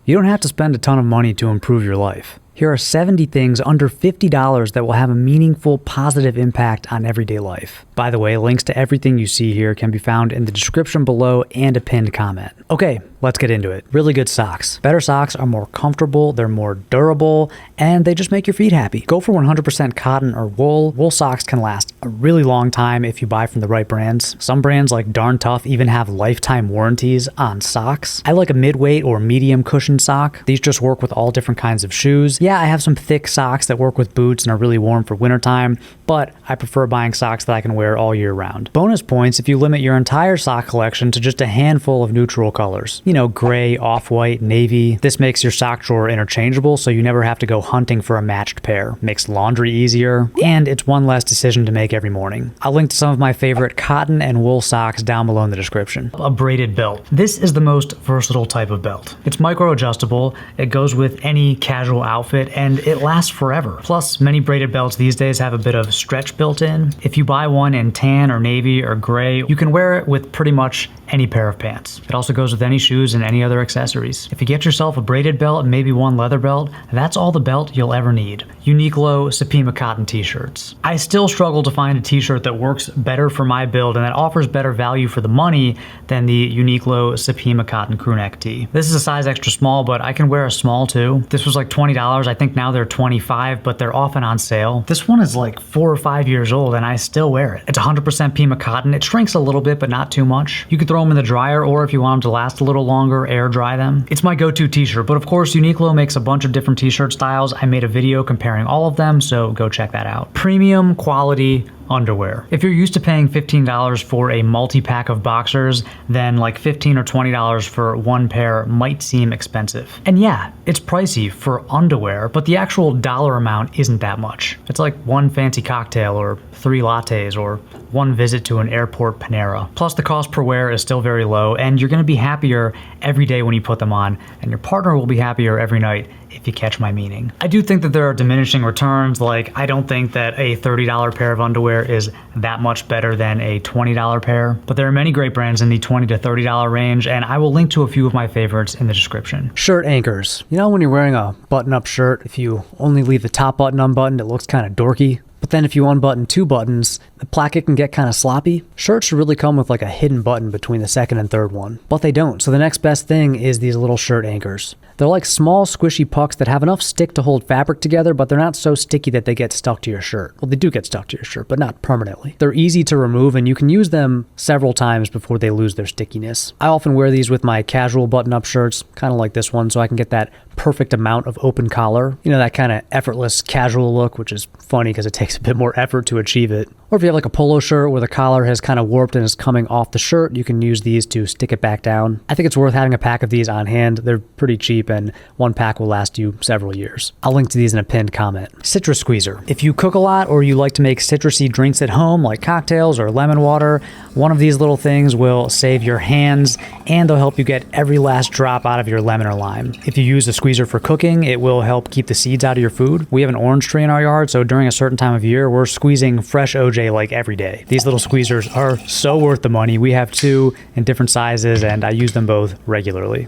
You don't have to spend a ton of money to improve your life. Here are 70 things under $50 that will have a meaningful, positive impact on everyday life. By the way, links to everything you see here can be found in the description below and a pinned comment. Okay, let's get into it. Really good socks. Better socks are more comfortable, they're more durable, and they just make your feet happy. Go for 100% cotton or wool. Wool socks can last a really long time if you buy from the right brands. Some brands like Darn Tough even have lifetime warranties on socks. I like a mid-weight or medium cushion sock. These just work with all different kinds of shoes. Yeah, I have some thick socks that work with boots and are really warm for wintertime, but I prefer buying socks that I can wear all year round. Bonus points if you limit your entire sock collection to just a handful of neutral colors. You know, gray, off-white, navy. This makes your sock drawer interchangeable, so you never have to go hunting for a matched pair. Makes laundry easier, and it's one less decision to make every morning. I'll link to some of my favorite cotton and wool socks down below in the description. A braided belt. This is the most versatile type of belt. It's micro-adjustable, it goes with any casual outfit, and it lasts forever. Plus, many braided belts these days have a bit of stretch built in. If you buy one in tan or navy or gray, you can wear it with pretty much any pair of pants. It also goes with any shoes and any other accessories. If you get yourself a braided belt and maybe one leather belt, that's all the belt you'll ever need. Uniqlo Supima cotton t-shirts. I still struggle to find a t-shirt that works better for my build and that offers better value for the money than the Uniqlo Supima cotton crewneck tee. This is a size extra small, but I can wear a small too. This was like $20. I think now they're $25, but they're often on sale. This one is like 4 or 5 years old and I still wear it. It's 100% Pima cotton. It shrinks a little bit, but not too much. You could throw them in the dryer, or if you want them to last a little longer, air dry them. It's my go-to t-shirt, but of course Uniqlo makes a bunch of different t-shirt styles. I made a video comparing all of them, so go check that out. Premium quality underwear. If you're used to paying $15 for a multi-pack of boxers, then like $15 or $20 for one pair might seem expensive. And yeah, it's pricey for underwear, but the actual dollar amount isn't that much. It's like one fancy cocktail or 3 lattes or one visit to an airport Panera. Plus the cost per wear is still very low, and you're gonna be happier every day when you put them on, and your partner will be happier every night, if you catch my meaning. I do think that there are diminishing returns. Like, I don't think that a $30 pair of underwear is that much better than a $20 pair, but there are many great brands in the $20 to $30 range, and I will link to a few of my favorites in the description. Shirt anchors. You know when you're wearing a button-up shirt, if you only leave the top button unbuttoned, it looks kind of dorky? But then if you unbutton 2 buttons, the placket can get kind of sloppy. Shirts should really come with like a hidden button between the second and third one, but they don't. So the next best thing is these little shirt anchors. They're like small squishy pucks that have enough stick to hold fabric together, but they're not so sticky that they get stuck to your shirt. Well, they do get stuck to your shirt, but not permanently. They're easy to remove and you can use them several times before they lose their stickiness. I often wear these with my casual button-up shirts, kind of like this one, so I can get that perfect amount of open collar. You know, that kind of effortless casual look, which is funny because it takes a bit more effort to achieve it. Or if you have like a polo shirt where the collar has kind of warped and is coming off the shirt, you can use these to stick it back down. I think it's worth having a pack of these on hand. They're pretty cheap and one pack will last you several years. I'll link to these in a pinned comment. Citrus squeezer. If you cook a lot or you like to make citrusy drinks at home like cocktails or lemon water, one of these little things will save your hands and they'll help you get every last drop out of your lemon or lime. If you use a squeezer for cooking, it will help keep the seeds out of your food. We have an orange tree in our yard, so during a certain time of year, we're squeezing fresh OJ like every day. These little squeezers are so worth the money. We have 2 in different sizes and I use them both regularly.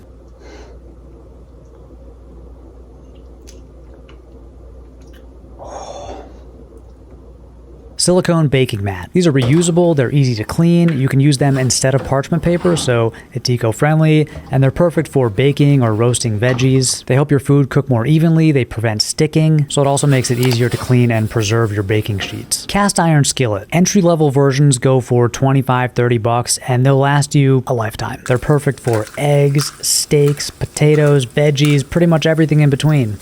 Silicone Baking Mat. These are reusable, they're easy to clean, you can use them instead of parchment paper, so it's eco-friendly, and they're perfect for baking or roasting veggies. They help your food cook more evenly, they prevent sticking, so it also makes it easier to clean and preserve your baking sheets. Cast iron skillet. Entry-level versions go for $25-30 and they'll last you a lifetime. They're perfect for eggs, steaks, potatoes, veggies, pretty much everything in between.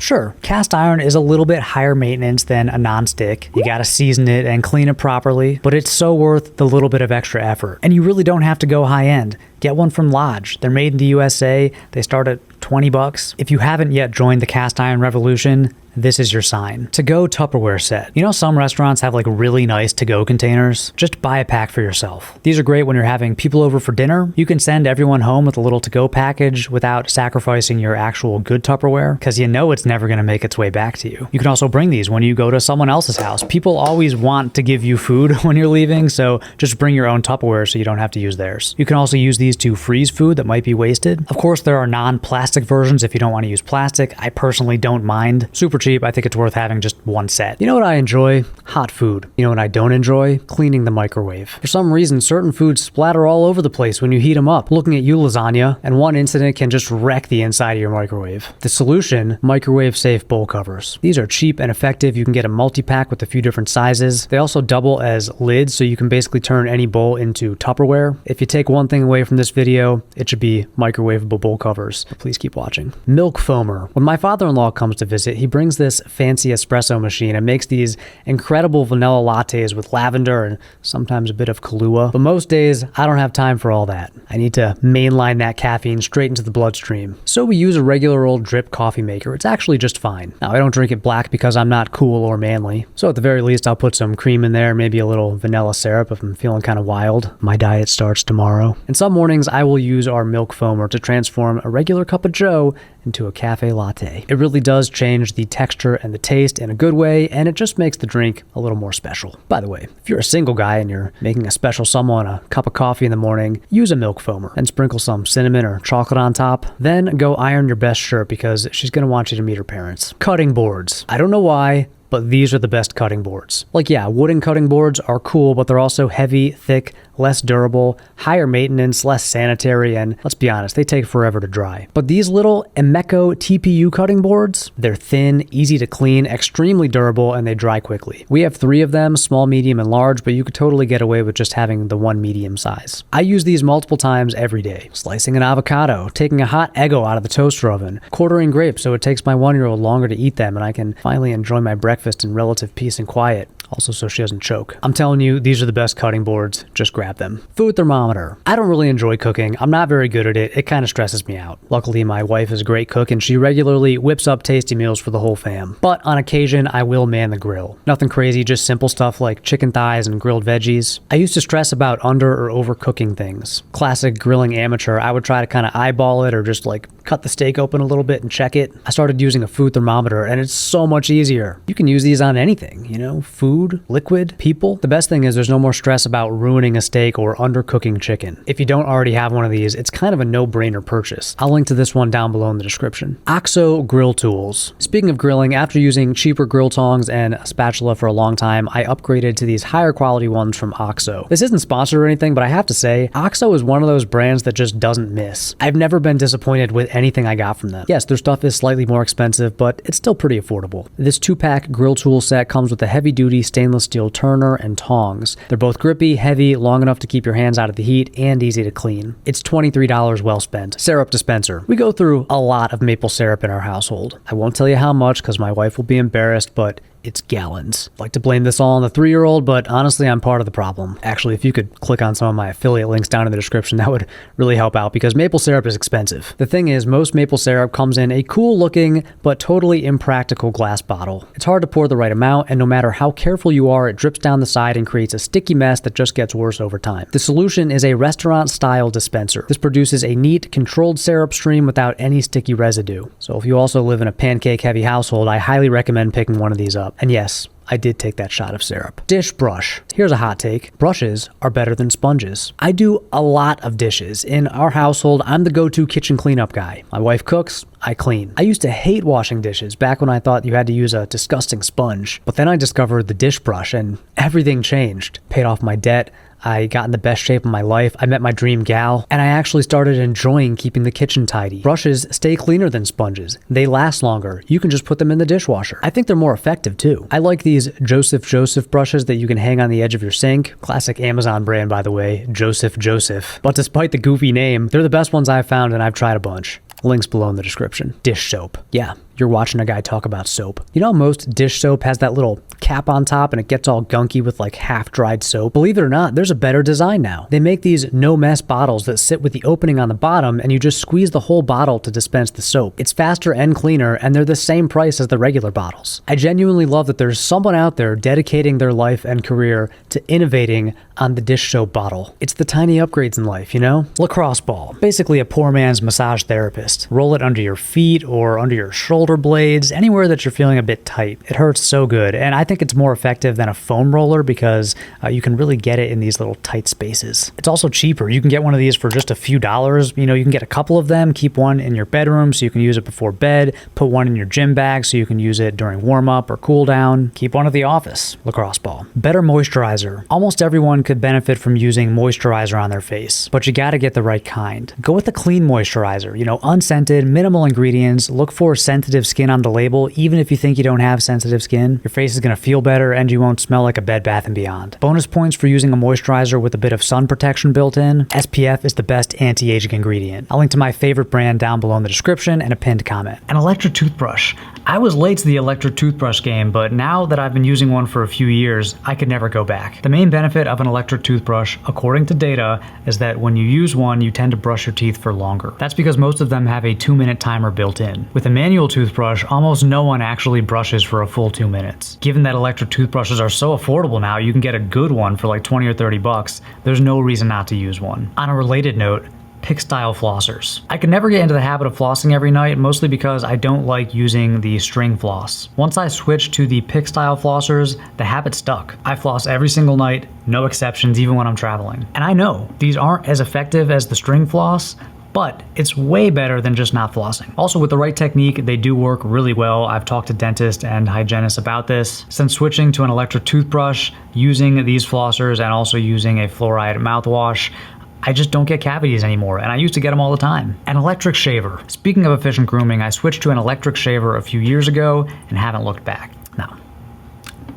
Sure, cast iron is a little bit higher maintenance than a non-stick. You gotta season it and clean it properly, but it's so worth the little bit of extra effort. And you really don't have to go high-end. Get one from Lodge. They're made in the USA. They start at $20. If you haven't yet joined the cast iron revolution, this is your sign. To-go Tupperware set. You know some restaurants have like really nice to-go containers? Just buy a pack for yourself. These are great when you're having people over for dinner. You can send everyone home with a little to-go package without sacrificing your actual good Tupperware, because you know it's never going to make its way back to you. You can also bring these when you go to someone else's house. People always want to give you food when you're leaving, so just bring your own Tupperware so you don't have to use theirs. You can also use these to freeze food that might be wasted. Of course, there are non-plastic versions if you don't want to use plastic. I personally don't mind. Super cheap. I think it's worth having just one set. You know what I enjoy? Hot food. You know what I don't enjoy? Cleaning the microwave. For some reason, certain foods splatter all over the place when you heat them up. Looking at you, lasagna, and one incident can just wreck the inside of your microwave. The solution? Microwave-safe bowl covers. These are cheap and effective. You can get a multi-pack with a few different sizes. They also double as lids, so you can basically turn any bowl into Tupperware. If you take one thing away from this video, it should be microwavable bowl covers. Please keep watching. Milk foamer. When my father-in-law comes to visit, he brings this fancy espresso machine and makes these incredible vanilla lattes with lavender and sometimes a bit of Kahlua. But most days, I don't have time for all that. I need to mainline that caffeine straight into the bloodstream. So we use a regular old drip coffee maker. It's actually just fine. Now, I don't drink it black because I'm not cool or manly. So at the very least, I'll put some cream in there, maybe a little vanilla syrup if I'm feeling kind of wild. My diet starts tomorrow. And some mornings, I will use our milk foamer to transform a regular cup of joe into a cafe latte. It really does change the texture and the taste in a good way, and it just makes the drink a little more special. By the way, if you're a single guy and you're making a special someone a cup of coffee in the morning, use a milk foamer and sprinkle some cinnamon or chocolate on top. Then go iron your best shirt because she's going to want you to meet her parents. Cutting boards. I don't know why, but these are the best cutting boards. Like, yeah, wooden cutting boards are cool, but they're also heavy, thick, less durable, higher maintenance, less sanitary, and let's be honest, they take forever to dry. But these little Emeco TPU cutting boards, they're thin, easy to clean, extremely durable, and they dry quickly. We have 3 of them, small, medium, and large, but you could totally get away with just having the one medium size. I use these multiple times every day. Slicing an avocado, taking a hot Eggo out of the toaster oven, quartering grapes so it takes my 1-year-old longer to eat them and I can finally enjoy my breakfast in relative peace and quiet. Also so she doesn't choke. I'm telling you, these are the best cutting boards. Just grab them. Food thermometer. I don't really enjoy cooking. I'm not very good at it. It kind of stresses me out. Luckily, my wife is a great cook and she regularly whips up tasty meals for the whole fam. But on occasion, I will man the grill. Nothing crazy, just simple stuff like chicken thighs and grilled veggies. I used to stress about under or overcooking things. Classic grilling amateur, I would try to kind of eyeball it or just like cut the steak open a little bit and check it. I started using a food thermometer and it's so much easier. You can use these on anything, you know, food, liquid, people. The best thing is there's no more stress about ruining a steak or undercooking chicken. If you don't already have one of these, it's kind of a no-brainer purchase. I'll link to this one down below in the description. OXO Grill Tools. Speaking of grilling, after using cheaper grill tongs and a spatula for a long time, I upgraded to these higher quality ones from OXO. This isn't sponsored or anything, but I have to say, OXO is one of those brands that just doesn't miss. I've never been disappointed with anything I got from them. Yes, their stuff is slightly more expensive, but it's still pretty affordable. This 2-pack grill tool set comes with a heavy-duty stainless steel turner and tongs. They're both grippy, heavy, long enough to keep your hands out of the heat, and easy to clean. It's $23 well spent. Syrup dispenser. We go through a lot of maple syrup in our household. I won't tell you how much because my wife will be embarrassed, but it's gallons. I'd like to blame this all on the 3-year-old, but honestly, I'm part of the problem. Actually, if you could click on some of my affiliate links down in the description, that would really help out because maple syrup is expensive. The thing is, most maple syrup comes in a cool looking, but totally impractical glass bottle. It's hard to pour the right amount, and no matter how careful you are, it drips down the side and creates a sticky mess that just gets worse over time. The solution is a restaurant-style dispenser. This produces a neat, controlled syrup stream without any sticky residue. So if you also live in a pancake-heavy household, I highly recommend picking one of these up. And yes, I did take that shot of syrup. Dish brush. Here's a hot take. Brushes are better than sponges. I do a lot of dishes. In our household, I'm the go-to kitchen cleanup guy. My wife cooks, I clean. I used to hate washing dishes back when I thought you had to use a disgusting sponge. But then I discovered the dish brush and everything changed. Paid off my debt. I got in the best shape of my life. I met my dream gal, and I actually started enjoying keeping the kitchen tidy. Brushes stay cleaner than sponges. They last longer. You can just put them in the dishwasher. I think they're more effective too. I like these Joseph brushes that you can hang on the edge of your sink. Classic Amazon brand, by the way, Joseph. But despite the goofy name, they're the best ones I've found and I've tried a bunch. Links below in the description. Dish soap. Yeah, you're watching a guy talk about soap. You know, most dish soap has that little cap on top and it gets all gunky with like half-dried soap. Believe it or not, there's a better design now. They make these no-mess bottles that sit with the opening on the bottom and you just squeeze the whole bottle to dispense the soap. It's faster and cleaner, and they're the same price as the regular bottles. I genuinely love that there's someone out there dedicating their life and career to innovating on the dish soap bottle. It's the tiny upgrades in life, you know? Lacrosse Ball, basically a poor man's massage therapist. Roll it under your feet or under your shoulder blades, anywhere that you're feeling a bit tight. It hurts so good, and I think it's more effective than a foam roller because you can really get it in these little tight spaces. It's also cheaper. You can get one of these for just a few dollars. You know, you can get a couple of them, keep one in your bedroom so you can use it before bed, put one in your gym bag so you can use it during warm-up or cool down, keep one at the office. Lacrosse Ball. Better moisturizer. Almost everyone could benefit from using moisturizer on their face, but you gotta get the right kind. Go with a clean moisturizer, you know, unscented, minimal ingredients, look for sensitive skin on the label, even if you think you don't have sensitive skin. Your face is gonna feel better and you won't smell like a Bed Bath & Beyond. Bonus points for using a moisturizer with a bit of sun protection built in. SPF is the best anti-aging ingredient. I'll link to my favorite brand down below in the description and a pinned comment. An electric toothbrush. I was late to the electric toothbrush game, but now that I've been using one for a few years, I could never go back. The main benefit of an electric toothbrush, according to data, is that when you use one, you tend to brush your teeth for longer. That's because most of them have a 2-minute timer built in. With a manual toothbrush, almost no one actually brushes for a full 2 minutes. Given that electric toothbrushes are so affordable now, you can get a good one for like 20 or 30 bucks. There's no reason not to use one. On a related note, pick-style flossers. I could never get into the habit of flossing every night, mostly because I don't like using the string floss. Once I switched to the pick-style flossers, the habit stuck. I floss every single night, no exceptions, even when I'm traveling. And I know these aren't as effective as the string floss, but it's way better than just not flossing. Also, with the right technique, they do work really well. I've talked to dentists and hygienists about this. Since switching to an electric toothbrush, using these flossers, and also using a fluoride mouthwash, I just don't get cavities anymore, and I used to get them all the time. An electric shaver. Speaking of efficient grooming, I switched to an electric shaver a few years ago and haven't looked back. Now,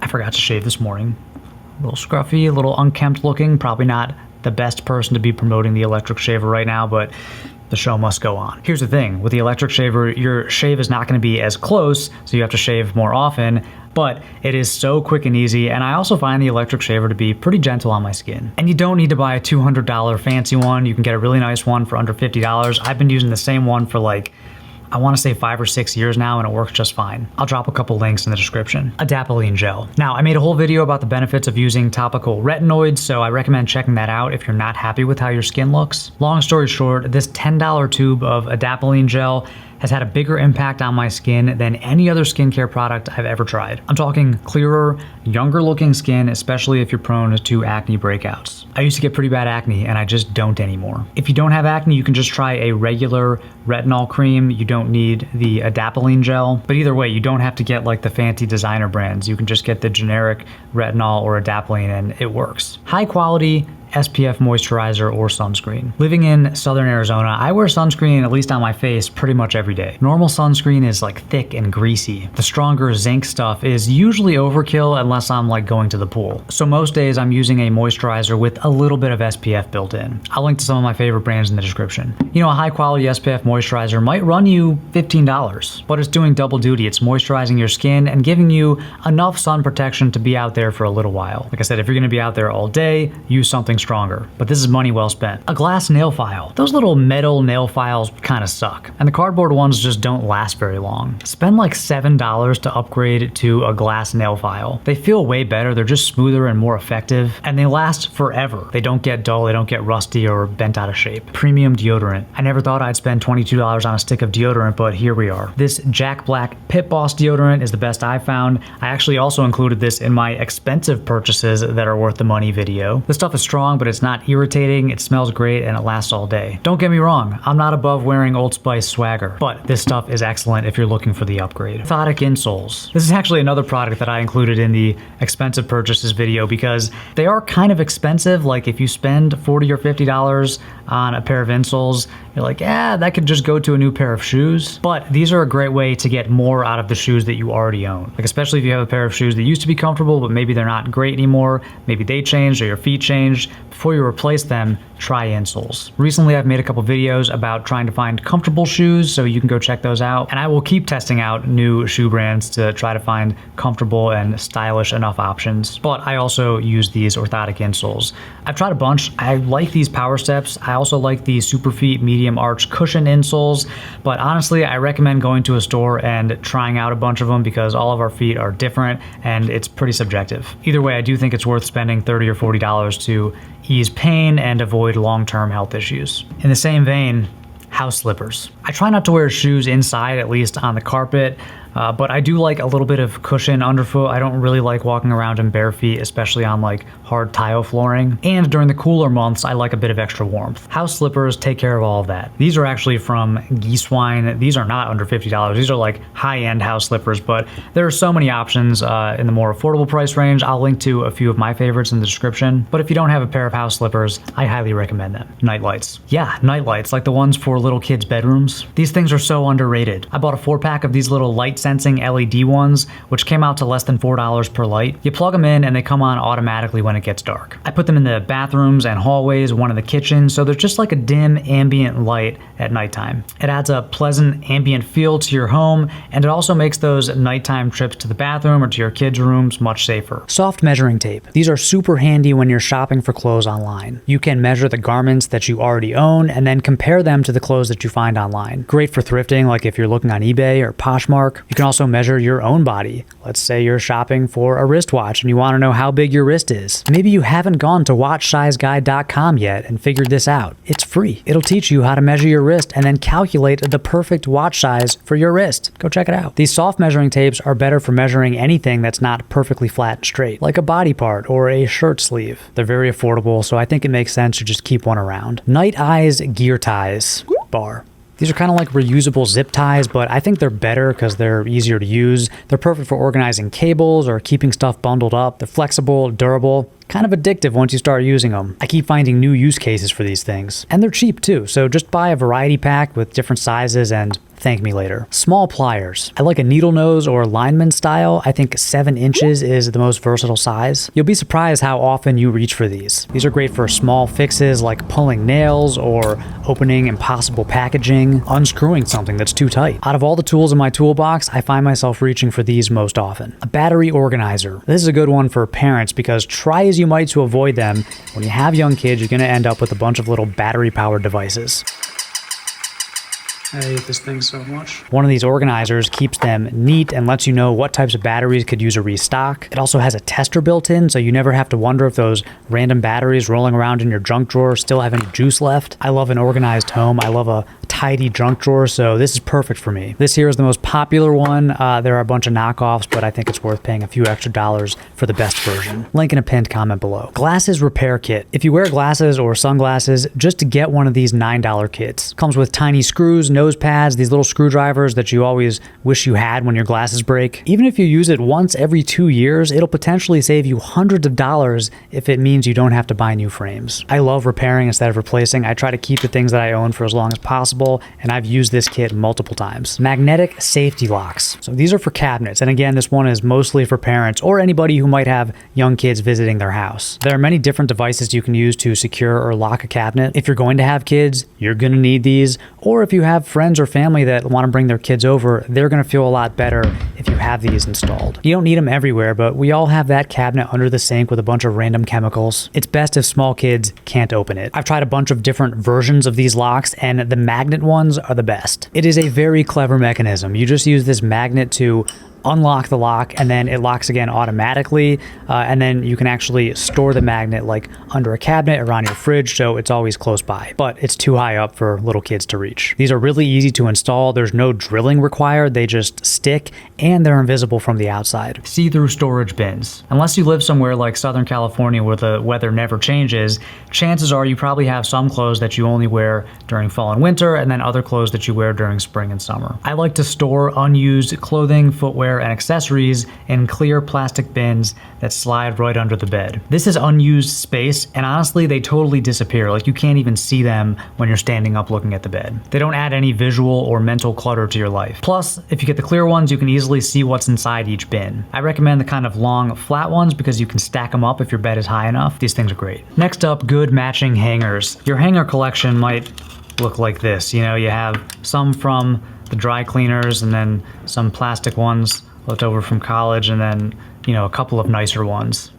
I forgot to shave this morning. A little scruffy, a little unkempt looking, probably not the best person to be promoting the electric shaver right now, but the show must go on. Here's the thing, with the electric shaver, your shave is not gonna be as close, so you have to shave more often, but it is so quick and easy, and I also find the electric shaver to be pretty gentle on my skin. And you don't need to buy a $200 fancy one. You can get a really nice one for under $50. I've been using the same one for like, I want to say 5 or 6 years now, and it works just fine. I'll drop a couple links in the description. Adapalene Gel. Now, I made a whole video about the benefits of using topical retinoids, so I recommend checking that out if you're not happy with how your skin looks. Long story short, this $10 tube of Adapalene Gel has had a bigger impact on my skin than any other skincare product I've ever tried. I'm talking clearer, younger looking skin, especially if you're prone to acne breakouts. I used to get pretty bad acne and I just don't anymore. If you don't have acne, you can just try a regular retinol cream. You don't need the Adapalene Gel, but either way, you don't have to get like the fancy designer brands. You can just get the generic retinol or Adapalene and it works. High quality SPF moisturizer or sunscreen. Living in Southern Arizona, I wear sunscreen, at least on my face, pretty much every day. Normal sunscreen is like thick and greasy. The stronger zinc stuff is usually overkill unless I'm like going to the pool. So most days I'm using a moisturizer with a little bit of SPF built in. I'll link to some of my favorite brands in the description. You know, a high quality SPF moisturizer might run you $15, but it's doing double duty. It's moisturizing your skin and giving you enough sun protection to be out there for a little while. Like I said, if you're gonna be out there all day, use something stronger, but this is money well spent. A glass nail file. Those little metal nail files kind of suck, and the cardboard ones just don't last very long. Spend like $7 to upgrade to a glass nail file. They feel way better, they're just smoother and more effective, and they last forever. They don't get dull, they don't get rusty or bent out of shape. Premium deodorant. I never thought I'd spend $22 on a stick of deodorant, but here we are. This Jack Black Pit Boss deodorant is the best I've found. I actually also included this in my expensive purchases that are worth the money video. This stuff is strong, but it's not irritating, it smells great, and it lasts all day. Don't get me wrong, I'm not above wearing Old Spice swagger, but this stuff is excellent if you're looking for the upgrade. Orthotic Insoles. This is actually another product that I included in the expensive purchases video because they are kind of expensive. Like if you spend $40 or $50 on a pair of insoles, you're like, yeah, that could just go to a new pair of shoes. But these are a great way to get more out of the shoes that you already own. Like especially if you have a pair of shoes that used to be comfortable, but maybe they're not great anymore, maybe they changed or your feet changed. Before you replace them, try insoles. Recently, I've made a couple videos about trying to find comfortable shoes, so you can go check those out. And I will keep testing out new shoe brands to try to find comfortable and stylish enough options. But I also use these orthotic insoles. I've tried a bunch. I like these Power Steps. I also like the Superfeet medium arch cushion insoles. But honestly, I recommend going to a store and trying out a bunch of them because all of our feet are different and it's pretty subjective. Either way, I do think it's worth spending $30 or $40 to ease pain and avoid long-term health issues. In the same vein, house slippers. I try not to wear shoes inside, at least on the carpet, but I do like a little bit of cushion underfoot. I don't really like walking around in bare feet, especially on like hard tile flooring. And during the cooler months, I like a bit of extra warmth. House slippers take care of all of that. These are actually from Geesewine. These are not under $50. These are like high-end house slippers, but there are so many options in the more affordable price range. I'll link to a few of my favorites in the description. But if you don't have a pair of house slippers, I highly recommend them. Night lights. Yeah, night lights, like the ones for little kids' bedrooms. These things are so underrated. I bought a 4-pack of these little light sensing LED ones, which came out to less than $4 per light. You plug them in and they come on automatically when it gets dark. I put them in the bathrooms and hallways, one in the kitchen, so there's just like a dim ambient light at nighttime. It adds a pleasant ambient feel to your home, and it also makes those nighttime trips to the bathroom or to your kids' rooms much safer. Soft measuring tape. These are super handy when you're shopping for clothes online. You can measure the garments that you already own and then compare them to the clothes that you find online. Great for thrifting, like if you're looking on eBay or Poshmark. You can also measure your own body. Let's say you're shopping for a wristwatch and you want to know how big your wrist is. Maybe you haven't gone to watchsizeguide.com yet and figured this out. It's free. It'll teach you how to measure your wrist and then calculate the perfect watch size for your wrist. Go check it out. These soft measuring tapes are better for measuring anything that's not perfectly flat and straight, like a body part or a shirt sleeve. They're very affordable, so I think it makes sense to just keep one around. Nite Eyes Gear Ties Bar. These are kind of like reusable zip ties, but I think they're better because they're easier to use. They're perfect for organizing cables or keeping stuff bundled up. They're flexible, durable, kind of addictive once you start using them. I keep finding new use cases for these things. And they're cheap too, so just buy a variety pack with different sizes and thank me later. Small pliers. I like a needle nose or lineman style. I think 7 inches is the most versatile size. You'll be surprised how often you reach for these. These are great for small fixes like pulling nails or opening impossible packaging, unscrewing something that's too tight. Out of all the tools in my toolbox, I find myself reaching for these most often. A battery organizer. This is a good one for parents because try as you might to avoid them, when you have young kids, you're going to end up with a bunch of little battery-powered devices. I hate this thing so much. One of these organizers keeps them neat and lets you know what types of batteries could use a restock. It also has a tester built in, so you never have to wonder if those random batteries rolling around in your junk drawer still have any juice left. I love an organized home. I love a tidy junk drawer, so this is perfect for me. This here is the most popular one. There are a bunch of knockoffs, but I think it's worth paying a few extra dollars for the best version. Link in a pinned comment below. Glasses repair kit. If you wear glasses or sunglasses, just to get one of these $9 kits. Comes with tiny screws, nose pads, these little screwdrivers that you always wish you had when your glasses break. Even if you use it once every 2 years, it'll potentially save you hundreds of dollars if it means you don't have to buy new frames. I love repairing instead of replacing. I try to keep the things that I own for as long as possible, and I've used this kit multiple times. Magnetic safety locks. So these are for cabinets, and again, this one is mostly for parents or anybody who might have young kids visiting their house. There are many different devices you can use to secure or lock a cabinet. If you're going to have kids, you're going to need these, or if you have friends or family that want to bring their kids over, they're going to feel a lot better if you have these installed. You don't need them everywhere, but we all have that cabinet under the sink with a bunch of random chemicals. It's best if small kids can't open it. I've tried a bunch of different versions of these locks, and the magnet ones are the best. It is a very clever mechanism. You just use this magnet to unlock the lock, and then it locks again automatically, and then you can actually store the magnet like under a cabinet or on your fridge, so it's always close by, but it's too high up for little kids to reach. These are really easy to install. There's no drilling required. They just stick, and they're invisible from the outside. See-through storage bins. Unless you live somewhere like Southern California where the weather never changes, chances are you probably have some clothes that you only wear during fall and winter, and then other clothes that you wear during spring and summer. I like to store unused clothing, footwear, silverware, and accessories in clear plastic bins that slide right under the bed. This is unused space, and honestly, they totally disappear. Like, you can't even see them when you're standing up looking at the bed. They don't add any visual or mental clutter to your life. Plus, if you get the clear ones, you can easily see what's inside each bin. I recommend the kind of long, flat ones because you can stack them up if your bed is high enough. These things are great. Next up, good matching hangers. Your hanger collection might look like this. You know, you have some from the dry cleaners and then some plastic ones left over from college and then, you know, a couple of nicer ones.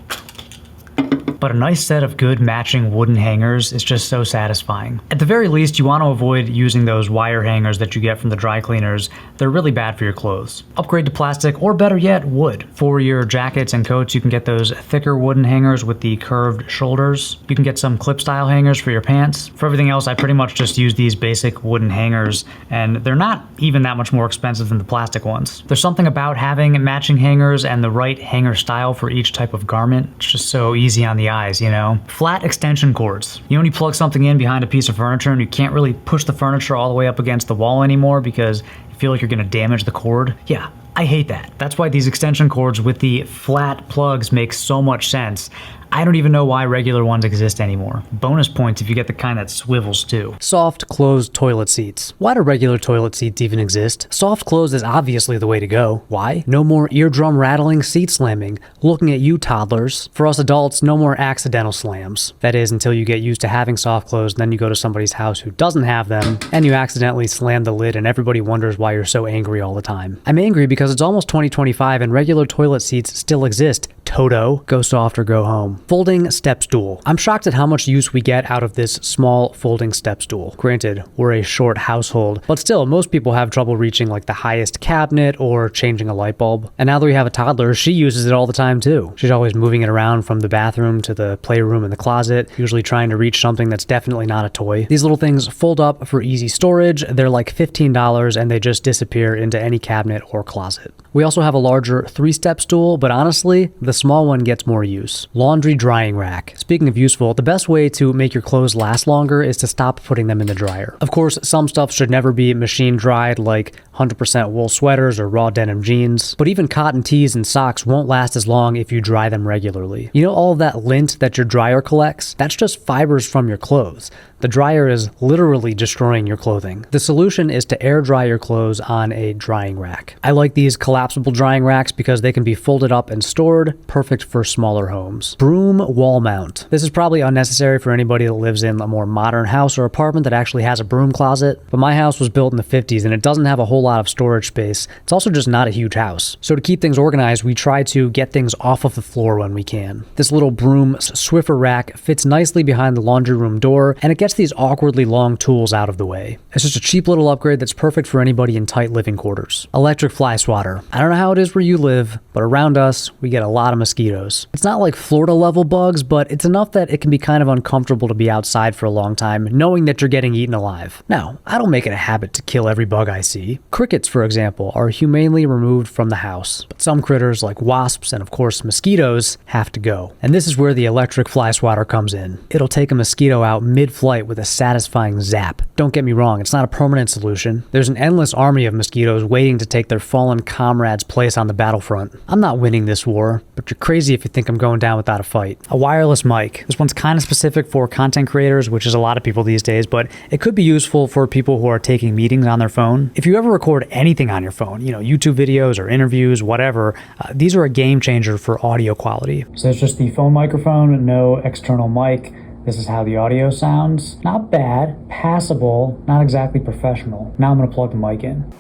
But a nice set of good matching wooden hangers is just so satisfying. At the very least, you want to avoid using those wire hangers that you get from the dry cleaners. They're really bad for your clothes. Upgrade to plastic, or better yet, wood. For your jackets and coats, you can get those thicker wooden hangers with the curved shoulders. You can get some clip style hangers for your pants. For everything else, I pretty much just use these basic wooden hangers, and they're not even that much more expensive than the plastic ones. There's something about having matching hangers and the right hanger style for each type of garment. It's just so easy on the eyes, you know? Flat extension cords. You know when you plug something in behind a piece of furniture and you can't really push the furniture all the way up against the wall anymore because you feel like you're gonna damage the cord? Yeah, I hate that. That's why these extension cords with the flat plugs make so much sense. I don't even know why regular ones exist anymore. Bonus points if you get the kind that swivels too. Soft closed toilet seats. Why do regular toilet seats even exist? Soft closed is obviously the way to go. Why? No more eardrum rattling seat slamming. Looking at you toddlers. For us adults, no more accidental slams. That is, until you get used to having soft closed, then you go to somebody's house who doesn't have them, and you accidentally slam the lid and everybody wonders why you're so angry all the time. I'm angry because it's almost 2025 and regular toilet seats still exist. Toto, go soft or go home. Folding step stool. I'm shocked at how much use we get out of this small folding step stool. Granted, we're a short household, but still, most people have trouble reaching like the highest cabinet or changing a light bulb. And now that we have a toddler, she uses it all the time too. She's always moving it around from the bathroom to the playroom and the closet, usually trying to reach something that's definitely not a toy. These little things fold up for easy storage. They're like $15 and they just disappear into any cabinet or closet. We also have a larger 3-step stool, but honestly, the small one gets more use. Laundry drying rack. Speaking of useful, the best way to make your clothes last longer is to stop putting them in the dryer. Of course, some stuff should never be machine dried, like 100% wool sweaters or raw denim jeans, but even cotton tees and socks won't last as long if you dry them regularly. You know all of that lint that your dryer collects? That's just fibers from your clothes. The dryer is literally destroying your clothing. The solution is to air dry your clothes on a drying rack. I like these collapsible drying racks because they can be folded up and stored, perfect for smaller homes. Broom wall mount. This is probably unnecessary for anybody that lives in a more modern house or apartment that actually has a broom closet, but my house was built in the 50s and it doesn't have a whole lot of storage space. It's also just not a huge house. So to keep things organized, we try to get things off of the floor when we can. This little broom Swiffer rack fits nicely behind the laundry room door, and it gets these awkwardly long tools out of the way. It's just a cheap little upgrade that's perfect for anybody in tight living quarters. Electric fly swatter. I don't know how it is where you live, but around us, we get a lot of mosquitoes. It's not like Florida level bugs, but it's enough that it can be kind of uncomfortable to be outside for a long time, knowing that you're getting eaten alive. Now, I don't make it a habit to kill every bug I see. Crickets, for example, are humanely removed from the house, but some critters like wasps and of course mosquitoes have to go. And this is where the electric fly swatter comes in. It'll take a mosquito out mid-flight with a satisfying zap. Don't get me wrong, it's not a permanent solution. There's an endless army of mosquitoes waiting to take their fallen comrade's place on the battlefront. I'm not winning this war, but you're crazy if you think I'm going down without a fight. A wireless mic. This one's kind of specific for content creators, which is a lot of people these days, but it could be useful for people who are taking meetings on their phone. If you ever record anything on your phone, you know, YouTube videos or interviews, whatever, these are a game changer for audio quality. So it's just the phone microphone, no external mic. This is how the audio sounds. Not bad, passable, not exactly professional. Now I'm gonna plug the mic in.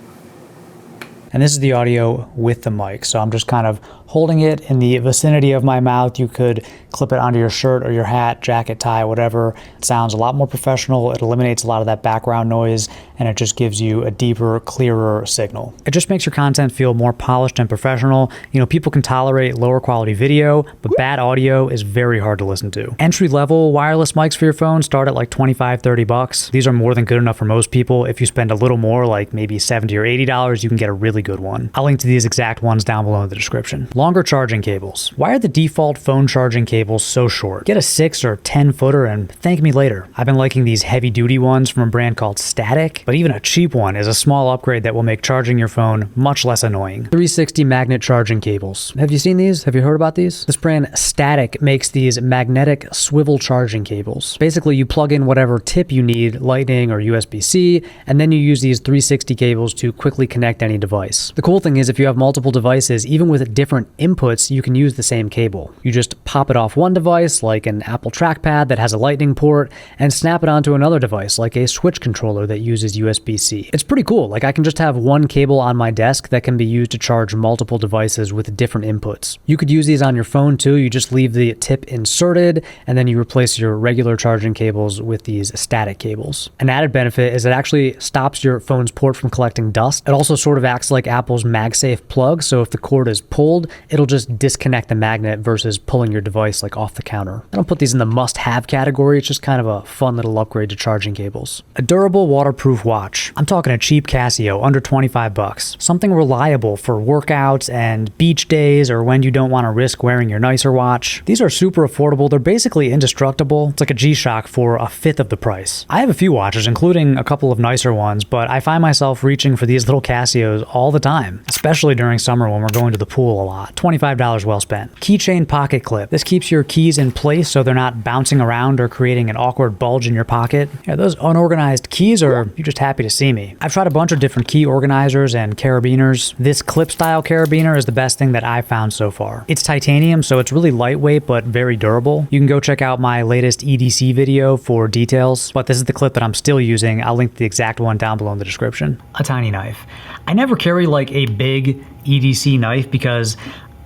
And this is the audio with the mic. So I'm just kind of holding it in the vicinity of my mouth. You could clip it onto your shirt or your hat, jacket, tie, whatever. It sounds a lot more professional. It eliminates a lot of that background noise, and it just gives you a deeper, clearer signal. It just makes your content feel more polished and professional. You know, people can tolerate lower quality video, but bad audio is very hard to listen to. Entry-level wireless mics for your phone start at like 25, 30 bucks. These are more than good enough for most people. If you spend a little more, like maybe $70 or $80, you can get a really really good one. I'll link to these exact ones down below in the description. Longer charging cables. Why are the default phone charging cables so short? Get a 6 or 10 footer and thank me later. I've been liking these heavy duty ones from a brand called Static, but even a cheap one is a small upgrade that will make charging your phone much less annoying. 360 magnet charging cables. Have you seen these? Have you heard about these? This brand Static makes these magnetic swivel charging cables. Basically, you plug in whatever tip you need, Lightning or USB-C, and then you use these 360 cables to quickly connect any device. The cool thing is if you have multiple devices, even with different inputs, you can use the same cable. You just pop it off one device, like an Apple trackpad that has a Lightning port, and snap it onto another device, like a Switch controller that uses USB-C. It's pretty cool. Like I can just have one cable on my desk that can be used to charge multiple devices with different inputs. You could use these on your phone too. You just leave the tip inserted, and then you replace your regular charging cables with these static cables. An added benefit is it actually stops your phone's port from collecting dust. It also sort of acts like Apple's MagSafe plug, so if the cord is pulled, it'll just disconnect the magnet versus pulling your device like off the counter. I don't put these in the must-have category, it's just kind of a fun little upgrade to charging cables. A durable waterproof watch. I'm talking a cheap Casio, under 25 bucks. Something reliable for workouts and beach days or when you don't want to risk wearing your nicer watch. These are super affordable, they're basically indestructible. It's like a G-Shock for a fifth of the price. I have a few watches, including a couple of nicer ones, but I find myself reaching for these little Casios all the time, especially during summer when we're going to the pool a lot. $25 well spent. Keychain pocket clip. This keeps your keys in place so they're not bouncing around or creating an awkward bulge in your pocket. Yeah, those unorganized keys, or you're just happy to see me. I've tried a bunch of different key organizers and carabiners. This clip style carabiner is the best thing that I've found so far. It's titanium, so it's really lightweight but very durable. You can go check out my latest EDC video for details, but this is the clip that I'm still using. I'll link the exact one down below in the description. A tiny knife. I never carry like a big EDC knife because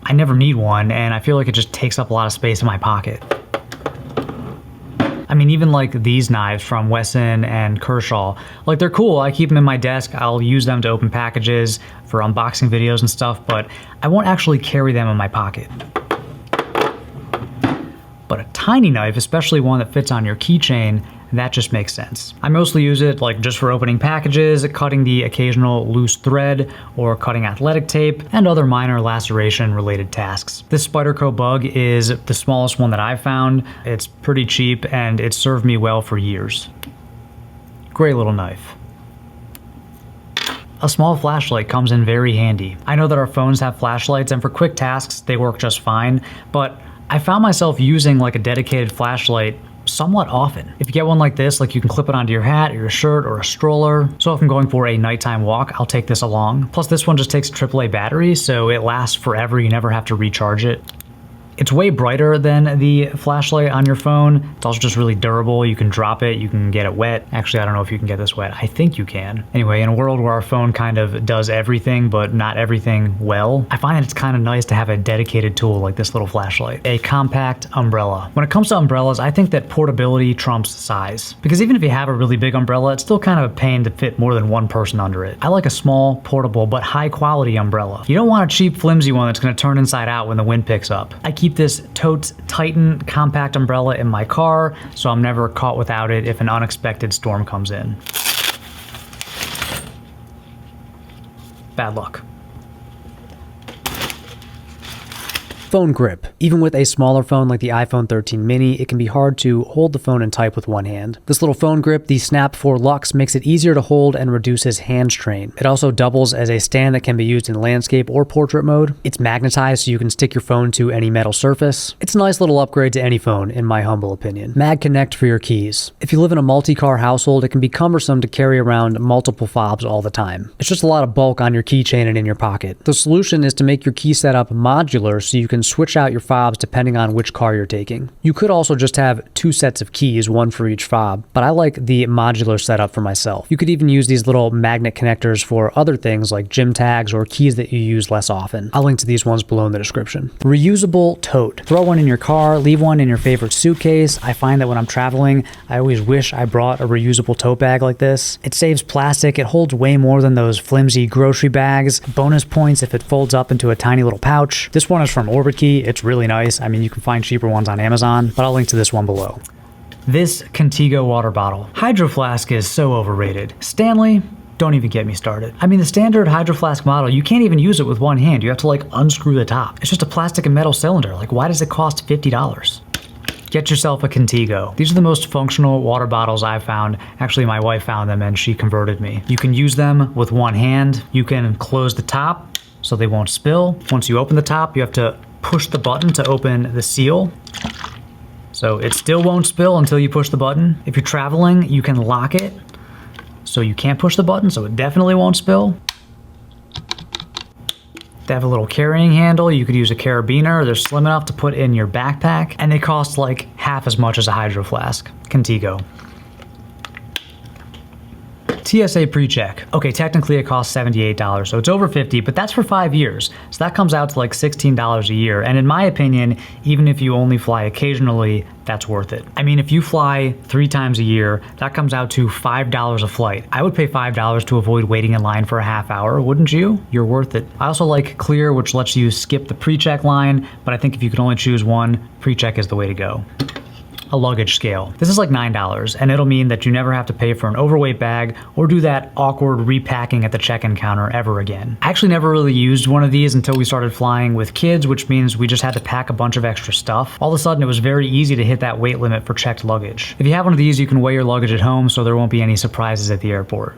I never need one, and I feel like it just takes up a lot of space in my pocket. I mean, even like these knives from Wesson and Kershaw, like they're cool. I keep them in my desk. I'll use them to open packages for unboxing videos and stuff, but I won't actually carry them in my pocket. But a tiny knife, especially one that fits on your keychain, that just makes sense. I mostly use it like just for opening packages, cutting the occasional loose thread, or cutting athletic tape, and other minor laceration related tasks. This Spyderco Bug is the smallest one that I've found. It's pretty cheap and it's served me well for years. Great little knife. A small flashlight comes in very handy. I know that our phones have flashlights and for quick tasks they work just fine, but I found myself using like a dedicated flashlight somewhat often. If you get one like this, like you can clip it onto your hat or your shirt or a stroller. So if I'm going for a nighttime walk, I'll take this along. Plus this one just takes a AAA battery, so it lasts forever. You never have to recharge it. It's way brighter than the flashlight on your phone. It's also just really durable. You can drop it, you can get it wet. Actually, I don't know if you can get this wet. I think you can. Anyway, in a world where our phone kind of does everything, but not everything well, I find that it's kind of nice to have a dedicated tool like this little flashlight. A compact umbrella. When it comes to umbrellas, I think that portability trumps size. Because even if you have a really big umbrella, it's still kind of a pain to fit more than one person under it. I like a small, portable, but high quality umbrella. You don't want a cheap, flimsy one that's gonna turn inside out when the wind picks up. I keep this Totes Titan compact umbrella in my car, so I'm never caught without it if an unexpected storm comes in. Bad luck. Phone grip. Even with a smaller phone like the iPhone 13 mini, it can be hard to hold the phone and type with one hand. This little phone grip, the Snap 4 Luxe, makes it easier to hold and reduces hand strain. It also doubles as a stand that can be used in landscape or portrait mode. It's magnetized so you can stick your phone to any metal surface. It's a nice little upgrade to any phone, in my humble opinion. Mag Connect for your keys. If you live in a multi-car household, it can be cumbersome to carry around multiple fobs all the time. It's just a lot of bulk on your keychain and in your pocket. The solution is to make your key setup modular so you can switch out your fobs depending on which car you're taking. You could also just have 2 sets of keys, one for each fob, but I like the modular setup for myself. You could even use these little magnet connectors for other things like gym tags or keys that you use less often. I'll link to these ones below in the description. Reusable tote. Throw one in your car, leave one in your favorite suitcase. I find that when I'm traveling, I always wish I brought a reusable tote bag like this. It saves plastic, it holds way more than those flimsy grocery bags. Bonus points if it folds up into a tiny little pouch. This one is from Orbitkey. It's really nice. I mean, you can find cheaper ones on Amazon, but I'll link to this one below. This Contigo water bottle. Hydro Flask is so overrated. Stanley, Don't even get me started. I mean, the standard Hydro Flask model, you can't even use it with one hand. You have to like unscrew the top. It's just a plastic and metal cylinder. Like, why does it cost $50? Get yourself a Contigo. These are the most functional water bottles I've found. Actually, my wife found them and she converted me. You can use them with one hand. You can close the top so they won't spill. Once you open the top, you have to push the button to open the seal. So it still won't spill until you push the button. If you're traveling, you can lock it so you can't push the button, so it definitely won't spill. They have a little carrying handle. You could use a carabiner. They're slim enough to put in your backpack, and they cost like half as much as a Hydro Flask. Contigo. TSA Pre-Check. Okay, technically it costs $78, so it's over $50, but that's for 5 years. So that comes out to like $16 a year. And in my opinion, even if you only fly occasionally, that's worth it. I mean, if you fly 3 times a year, that comes out to $5 a flight. I would pay $5 to avoid waiting in line for a half hour, wouldn't you? You're worth it. I also like Clear, which lets you skip the pre-check line, but I think if you could only choose one, pre-check is the way to go. A luggage scale. This is like $9, and it'll mean that you never have to pay for an overweight bag or do that awkward repacking at the check-in counter ever again. I actually never really used one of these until we started flying with kids, which means we just had to pack a bunch of extra stuff. All of a sudden, it was very easy to hit that weight limit for checked luggage. If you have one of these, you can weigh your luggage at home so there won't be any surprises at the airport.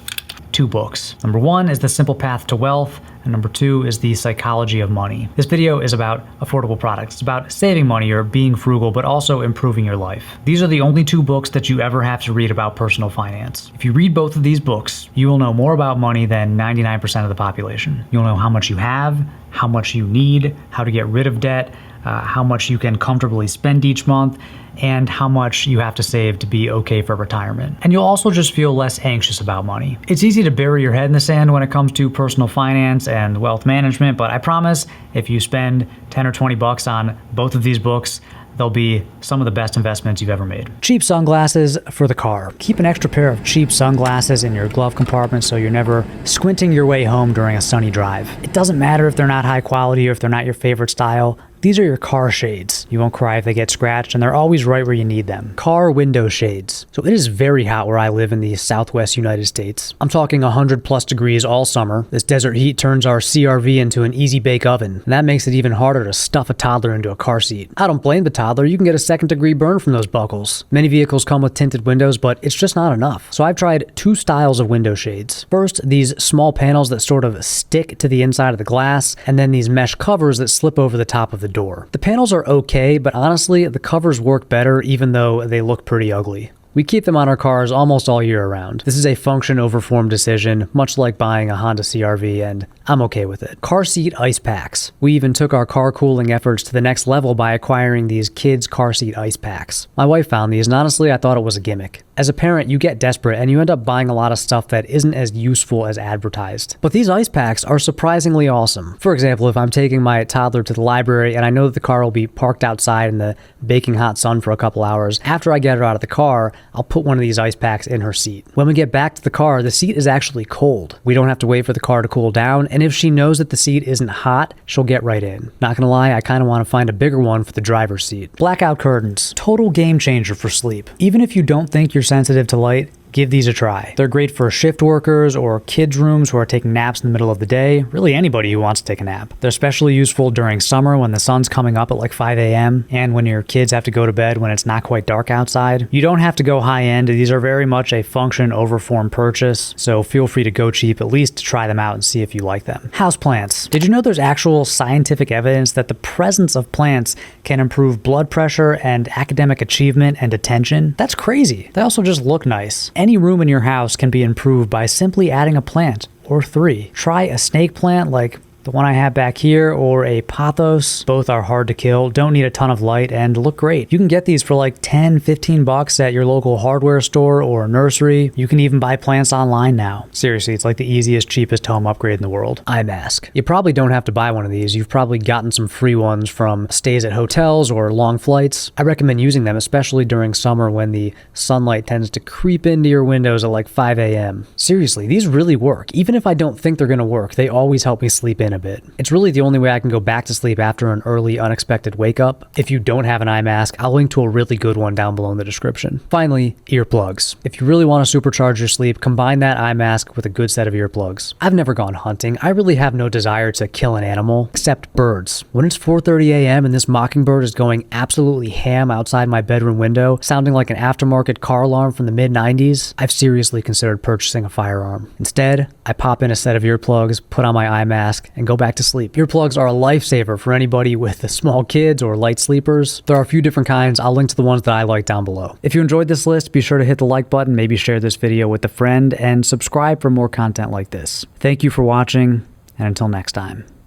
2 books. Number 1 is The Simple Path to Wealth, and number 2 is The Psychology of Money. This video is about affordable products. It's about saving money or being frugal, but also improving your life. These are the only 2 books that you ever have to read about personal finance. If you read both of these books, you will know more about money than 99% of the population. You'll know how much you have, how much you need, how to get rid of debt, how much you can comfortably spend each month, and how much you have to save to be okay for retirement. And you'll also just feel less anxious about money. It's easy to bury your head in the sand when it comes to personal finance and wealth management, but I promise if you spend 10 or 20 bucks on both of these books, they'll be some of the best investments you've ever made. Cheap sunglasses for the car. Keep an extra pair of cheap sunglasses in your glove compartment so you're never squinting your way home during a sunny drive. It doesn't matter if they're not high quality or if they're not your favorite style. These are your car shades. You won't cry if they get scratched, and they're always right where you need them. Car window shades. So it is very hot where I live in the southwest United States. I'm talking 100+ degrees all summer. This desert heat turns our CRV into an easy bake oven, and that makes it even harder to stuff a toddler into a car seat. I don't blame the toddler. You can get a 2nd-degree burn from those buckles. Many vehicles come with tinted windows, but it's just not enough. So I've tried 2 styles of window shades. First, these small panels that sort of stick to the inside of the glass, and then these mesh covers that slip over the top of the door. The panels are okay, but honestly, the covers work better even though they look pretty ugly. We keep them on our cars almost all year round. This is a function over form decision, much like buying a Honda CR-V, and I'm okay with it. Car seat ice packs. We even took our car cooling efforts to the next level by acquiring these kids' car seat ice packs. My wife found these, and honestly, I thought it was a gimmick. As a parent, you get desperate and you end up buying a lot of stuff that isn't as useful as advertised. But these ice packs are surprisingly awesome. For example, if I'm taking my toddler to the library and I know that the car will be parked outside in the baking hot sun for a couple hours, after I get her out of the car, I'll put one of these ice packs in her seat. When we get back to the car, the seat is actually cold. We don't have to wait for the car to cool down, and if she knows that the seat isn't hot, she'll get right in. Not gonna lie, I kinda wanna find a bigger one for the driver's seat. Blackout curtains. Total game changer for sleep. Even if you don't think you're sensitive to light, give these a try. They're great for shift workers or kids' rooms who are taking naps in the middle of the day, really anybody who wants to take a nap. They're especially useful during summer when the sun's coming up at like 5 a.m. and when your kids have to go to bed when it's not quite dark outside. You don't have to go high end. These are very much a function over form purchase, so feel free to go cheap at least to try them out and see if you like them. Houseplants. Did you know there's actual scientific evidence that the presence of plants can improve blood pressure and academic achievement and attention? That's crazy. They also just look nice. Any room in your house can be improved by simply adding a plant or 3. Try a snake plant like the one I have back here, or a pothos. Both are hard to kill, don't need a ton of light, and look great. You can get these for like 10, 15 bucks at your local hardware store or nursery. You can even buy plants online now. Seriously, it's like the easiest, cheapest home upgrade in the world. Eye mask. You probably don't have to buy one of these. You've probably gotten some free ones from stays at hotels or long flights. I recommend using them, especially during summer when the sunlight tends to creep into your windows at like 5 a.m. Seriously, these really work. Even if I don't think they're gonna work, they always help me sleep in a bit. It's really the only way I can go back to sleep after an early, unexpected wake up. If you don't have an eye mask, I'll link to a really good one down below in the description. Finally, earplugs. If you really want to supercharge your sleep, combine that eye mask with a good set of earplugs. I've never gone hunting. I really have no desire to kill an animal, except birds. When it's 4:30 a.m. and this mockingbird is going absolutely ham outside my bedroom window, sounding like an aftermarket car alarm from the mid-90s, I've seriously considered purchasing a firearm. Instead, I pop in a set of earplugs, put on my eye mask, and go back to sleep. Earplugs are a lifesaver for anybody with small kids or light sleepers. There are a few different kinds. I'll link to the ones that I like down below. If you enjoyed this list, be sure to hit the like button, maybe share this video with a friend, and subscribe for more content like this. Thank you for watching, and until next time.